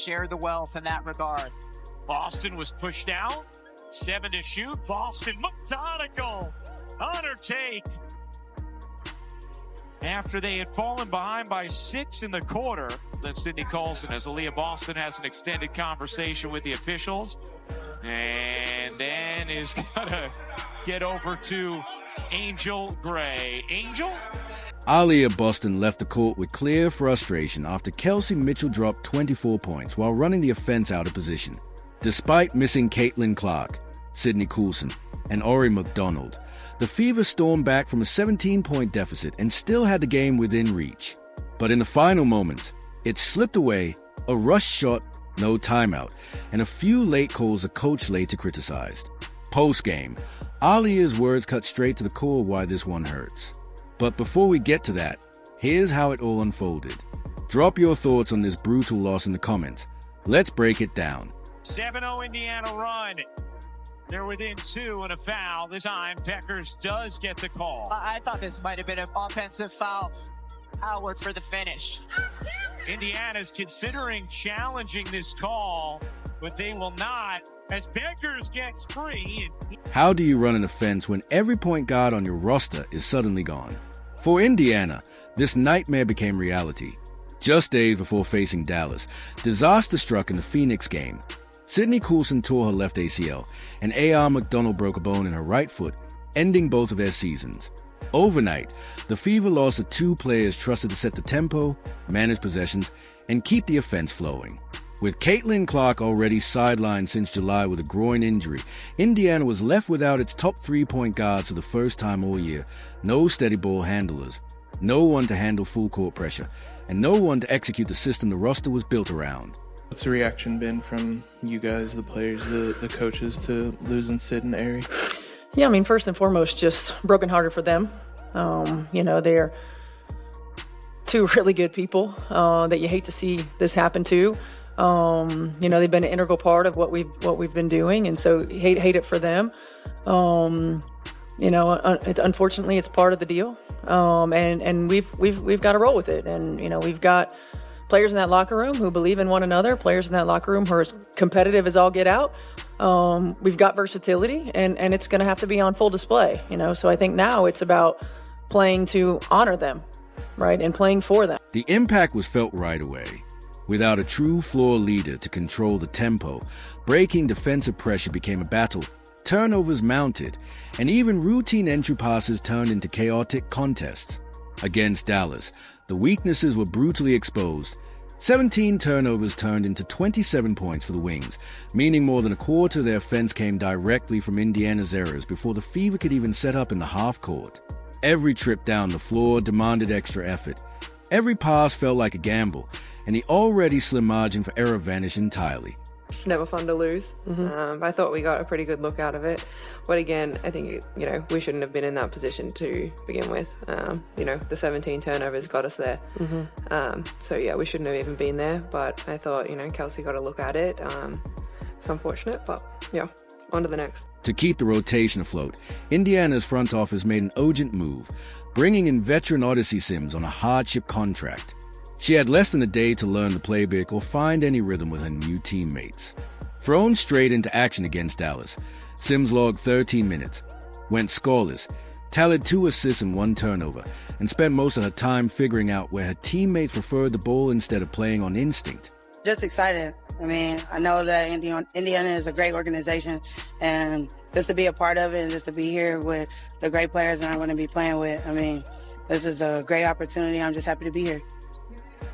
share the wealth in that regard. Boston was pushed out. 7 to shoot. Boston methodical on her take. After they had fallen behind by 6 in the quarter, then Sydney Colson, as Aliyah Boston has an extended conversation with the officials, and then is gonna get over to Angel Gray. Angel? Aliyah Boston left the court with clear frustration after Kelsey Mitchell dropped 24 points while running the offense out of position. Despite missing Caitlin Clark, Sydney Coulson, and Ori McDonald, the Fever stormed back from a 17-point deficit and still had the game within reach. But in the final moments, it slipped away, a rush shot, no timeout, and a few late calls a coach later criticized. Post-game, Aliyah's words cut straight to the core why this one hurts. But before we get to that, here's how it all unfolded. Drop your thoughts on this brutal loss in the comments. Let's break it down. 7-0 Indiana run. They're within 2 and a foul. This time, Peckers does get the call. I thought this might have been an offensive foul. Howard for the finish. Indiana's considering challenging this call, but they will not, as Peckers gets free. How do you run an offense when every point guard on your roster is suddenly gone? For Indiana, this nightmare became reality. Just days before facing Dallas, disaster struck in the Phoenix game. Sydney Coulson tore her left ACL, and A.R. McDonald broke a bone in her right foot, ending both of their seasons. Overnight, the Fever lost the 2 players trusted to set the tempo, manage possessions, and keep the offense flowing. With Caitlin Clark already sidelined since July with a groin injury, Indiana was left without its top 3-point guards for the first time all year, no steady ball handlers, no one to handle full court pressure, and no one to execute the system the roster was built around. What's the reaction been from you guys, the players, the coaches, to losing Sid and Ari? Yeah, I mean, first and foremost, just brokenhearted for them. They're 2 really good people that you hate to see this happen to. They've been an integral part of what we've been doing, and so hate it for them. Unfortunately, it's part of the deal, and we've got to roll with it. And we've got players in that locker room who believe in one another, players in that locker room who are as competitive as all get out. We've got versatility, and it's going to have to be on full display. So I think now it's about playing to honor them, right, and playing for them. The impact was felt right away. Without a true floor leader to control the tempo, breaking defensive pressure became a battle. Turnovers mounted, and even routine entry passes turned into chaotic contests. Against Dallas, the weaknesses were brutally exposed. 17 turnovers turned into 27 points for the Wings, meaning more than a quarter of their offense came directly from Indiana's errors before the Fever could even set up in the half court. Every trip down the floor demanded extra effort. Every pass felt like a gamble, and the already slim margin for error vanished entirely. It's never fun to lose. I thought we got a pretty good look out of it. But again, I think, we shouldn't have been in that position to begin with. The 17 turnovers got us there. We shouldn't have even been there. But I thought, Kelsey got a look at it. It's unfortunate, but yeah, on to the next. To keep the rotation afloat, Indiana's front office made an urgent move, bringing in veteran Odyssey Sims on a hardship contract. She had less than a day to learn the playbook or find any rhythm with her new teammates. Thrown straight into action against Dallas, Sims logged 13 minutes, went scoreless, tallied 2 assists and 1 turnover, and spent most of her time figuring out where her teammates preferred the ball instead of playing on instinct. Just excited. I know that Indiana is a great organization, and just to be a part of it and just to be here with the great players that I'm going to be playing with, this is a great opportunity. I'm just happy to be here.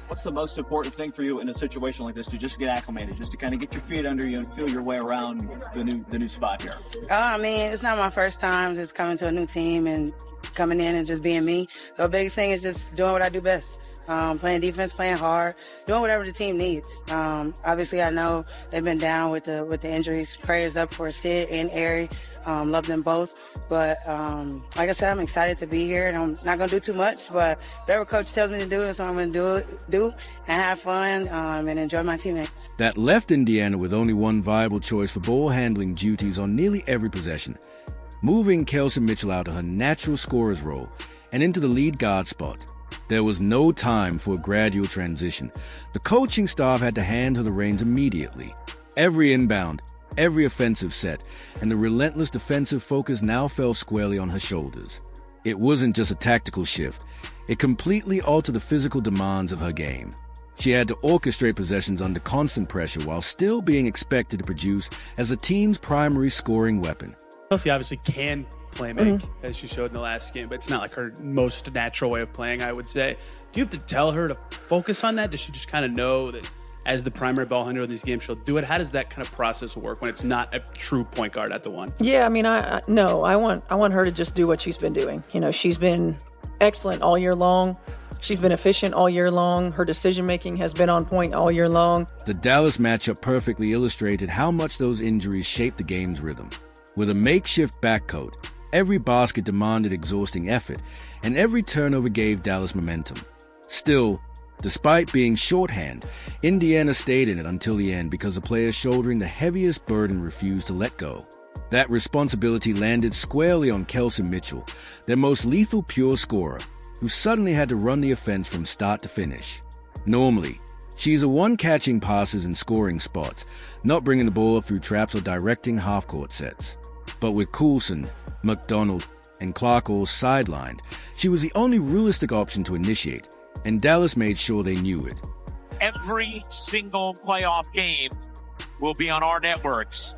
What's the most important thing for you in a situation like this to just get acclimated, just to kind of get your feet under you and feel your way around the new spot here? It's not my first time just coming to a new team and coming in and just being me. The biggest thing is just doing what I do best. Playing defense, playing hard, doing whatever the team needs. Obviously, I know they've been down with the injuries. Prayers up for Sid and Ari. Love them both. But like I said, I'm excited to be here, and I'm not going to do too much. But whatever coach tells me to do, that's what I'm going to do and have fun and enjoy my teammates. That left Indiana with only one viable choice for ball handling duties on nearly every possession, moving Kelsey Mitchell out of her natural scorer's role and into the lead guard spot. There was no time for a gradual transition. The coaching staff had to hand her the reins immediately. Every inbound, every offensive set, and the relentless defensive focus now fell squarely on her shoulders. It wasn't just a tactical shift. It completely altered the physical demands of her game. She had to orchestrate possessions under constant pressure while still being expected to produce as the team's primary scoring weapon. Kelsey obviously can play make, as she showed in the last game, but it's not like her most natural way of playing, I would say. Do you have to tell her to focus on that? Does she just kind of know that as the primary ball handler in these games, she'll do it? How does that kind of process work when it's not a true point guard at the one? Yeah, I mean, I want her to just do what she's been doing. You know, she's been excellent all year long. She's been efficient all year long. Her decision-making has been on point all year long. The Dallas matchup perfectly illustrated how much those injuries shaped the game's rhythm. With a makeshift backcourt, every basket demanded exhausting effort, and every turnover gave Dallas momentum. Still, despite being shorthand, Indiana stayed in it until the end because the players shouldering the heaviest burden refused to let go. That responsibility landed squarely on Kelsey Mitchell, their most lethal pure scorer, who suddenly had to run the offense from start to finish. Normally, she's the one catching passes and scoring spots, not bringing the ball up through traps or directing half-court sets. But with Coulson, McDonald, and Clark all sidelined, she was the only realistic option to initiate, and Dallas made sure they knew it. Every single playoff game will be on our networks.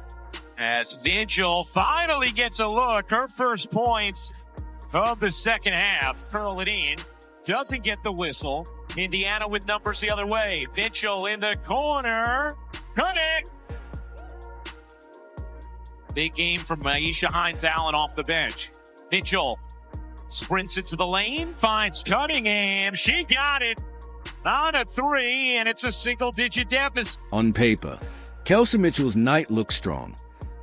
As Mitchell finally gets a look, her first points of the second half. Curl it in. Doesn't get the whistle. Indiana with numbers the other way. Mitchell in the corner. Cut it! Big game from Aisha Hines-Allen off the bench. Mitchell sprints into the lane, finds Cunningham. She got it on a three, and it's a single-digit deficit. On paper, Kelsey Mitchell's night looked strong.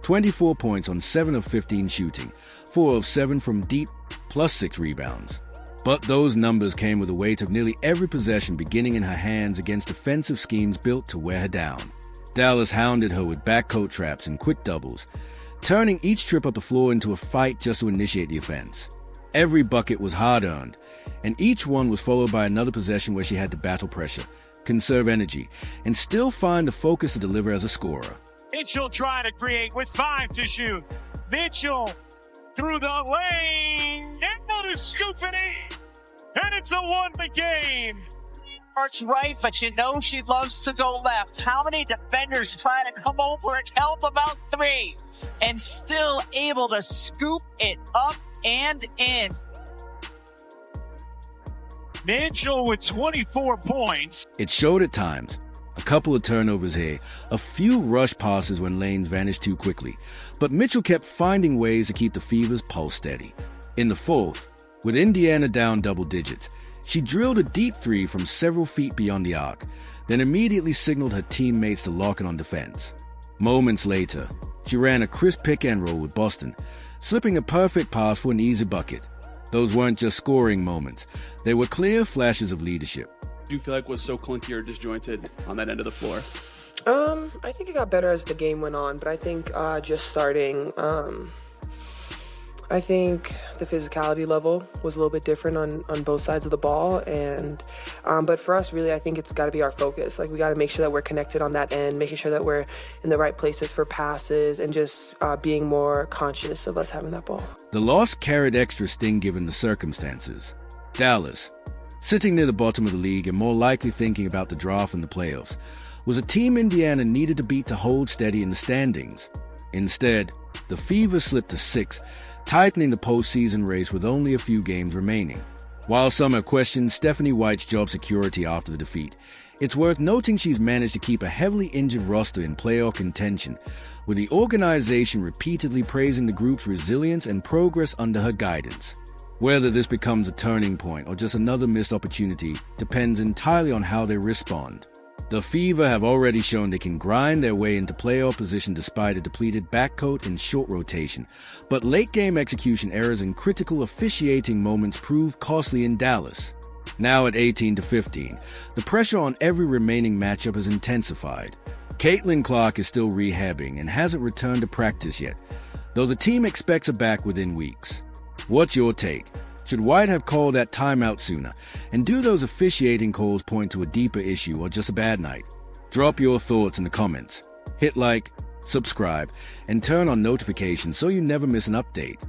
24 points on 7 of 15 shooting, 4 of 7 from deep, plus 6 rebounds. But those numbers came with the weight of nearly every possession beginning in her hands against defensive schemes built to wear her down. Dallas hounded her with backcourt traps and quick doubles, turning each trip up the floor into a fight just to initiate the offense. Every bucket was hard-earned, and each one was followed by another possession where she had to battle pressure, conserve energy, and still find the focus to deliver as a scorer. Mitchell trying to create with 5 to shoot. Mitchell through the lane, down to scoop it in, and it's a one game. Arch right, but you know she loves to go left. How many defenders try to come over and help about 3 and still able to scoop it up and in? Mitchell with 24 points. It showed at times. A couple of turnovers here, a few rush passes when lanes vanished too quickly, but Mitchell kept finding ways to keep the Fever's pulse steady. In the fourth, with Indiana down double digits, she drilled a deep 3 from several feet beyond the arc, then immediately signaled her teammates to lock in on defense. Moments later, she ran a crisp pick-and-roll with Boston, slipping a perfect pass for an easy bucket. Those weren't just scoring moments. They were clear flashes of leadership. Do you feel like was so clunky or disjointed on that end of the floor? I think it got better as the game went on, but I think just starting, I think the physicality level was a little bit different on both sides of the ball, and but for us, really, I think it's got to be our focus. Like, we got to make sure that we're connected on that end, making sure that we're in the right places for passes, and just being more conscious of us having that ball. The loss carried extra sting given the circumstances. Dallas, sitting near the bottom of the league and more likely thinking about the draft and the playoffs, was a team Indiana needed to beat to hold steady in the standings. Instead, the Fever slipped to 6th, tightening the postseason race with only a few games remaining. While some have questioned Stephanie White's job security after the defeat, it's worth noting she's managed to keep a heavily injured roster in playoff contention, with the organization repeatedly praising the group's resilience and progress under her guidance. Whether this becomes a turning point or just another missed opportunity depends entirely on how they respond. The Fever have already shown they can grind their way into playoff position despite a depleted backcourt and short rotation, but late-game execution errors and critical officiating moments proved costly in Dallas. Now at 18-15, the pressure on every remaining matchup has intensified. Caitlin Clark is still rehabbing and hasn't returned to practice yet, though the team expects her back within weeks. What's your take? Should White have called that timeout sooner? And do those officiating calls point to a deeper issue or just a bad night? Drop your thoughts in the comments. Hit like, subscribe, and turn on notifications so you never miss an update.